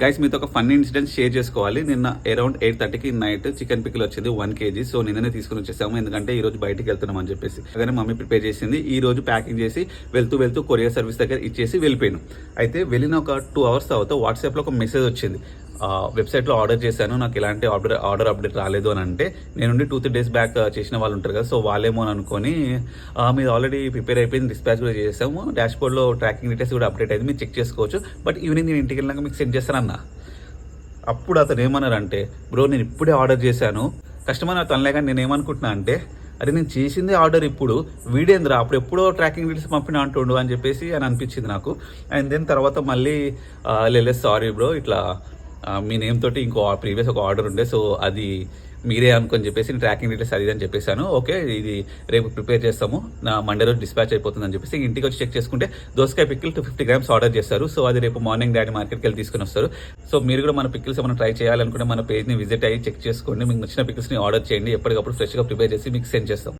Guys మీతో ఒక funny incident share చేసుకోవాలి. నిన్న అరౌండ్ 8:30కి నైట్ చికెన్ పికిల్ వచ్చింది 1 kg. సో నిన్ననే తీసుకుని వచ్చేసాము, ఎందుకంటే ఈ రోజు బయటికి వెళ్తున్నాం అని చెప్పేసి. అలాగే మమ్మీ ప్రిపేర్ చేసింది. ఈ రోజు ప్యాకింగ్ చేసి వెళ్తూ కొరియర్ సర్వీస్ దగ్గర ఇచ్చేసి వెళ్ళిపోయాను. అయితే వెళ్ళిన ఒక 2 hours తర్వాత వాట్సాప్లో ఒక మెసేజ్ వచ్చింది. వెబ్సైట్లో ఆర్డర్ చేశాను, నాకు ఇలాంటి ఆర్డర్ అప్డేట్ రాలేదు అని అంటే, నేను 2-3 days బ్యాక్ చేసిన వాళ్ళు ఉంటారు కదా, సో వాళ్ళేమో అని అనుకొని మీరు ఆల్రెడీ ప్రిపేర్ అయిపోయింది, డిస్పాచ్ కూడా చేసాము, డాష్ బోర్డ్లో ట్రాకింగ్ డీటెయిల్స్ కూడా అప్డేట్ అయింది, మీరు చెక్ చేసుకోవచ్చు, బట్ ఈవినింగ్ నేను ఇంటికి వెళ్ళాక మీకు సెండ్ చేస్తానన్నా. అప్పుడు అతను ఏమన్నారంటే, బ్రో నేను ఇప్పుడే ఆర్డర్ చేశాను, కస్టమర్ తనలే కానీ నేను ఏమనుకుంటున్నా అంటే, అరే నేను చేసిందే ఆర్డర్, ఇప్పుడు వీడేంద్రా అప్పుడు ఎప్పుడో ట్రాకింగ్ డీటెయిల్స్ పంపిన అంటుండు అని చెప్పేసి అని అనిపించింది నాకు. అండ్ దెన్ తర్వాత మళ్ళీ లేదు సారీ బ్రో, ఇట్లా మీ నేమ్ తోటి ఇంకో ప్రీవియస్ ఒక ఆర్డర్ ఉండే, సో అది మీరే అనుకొని చెప్పేసి ట్రాకింగ్ డీటెయిల్స్ అది అని చెప్పేశాను. ఓకే ఇది రేపు ప్రిపేర్ చేస్తాము, నా మండే రోజు డిస్పాచ్ అయిపోతుంది అని చెప్పేసి ఇంటికి వచ్చి చెక్ చేసుకుంటే దోసకాయ పికిల్ 250 grams ఆర్డర్ చేస్తారు. సో అది రేపు మార్నింగ్ డాడీ మార్కెట్కి వెళ్ళి తీసుకుని వస్తారు. సో మీరు కూడా మన పికిల్స్ ఏమైనా ట్రై చేయాలనుకుంటే మన పేజ్ని విజిట్ అయ్యి చెక్ చేసుకోండి, మీకు నచ్చిన పికిల్స్ని ఆర్డర్ చేయండి, ఎప్పటికప్పుడు ఫ్రెష్గా ప్రిపేర్ చేసి మీకు సెండ్ చేస్తాం.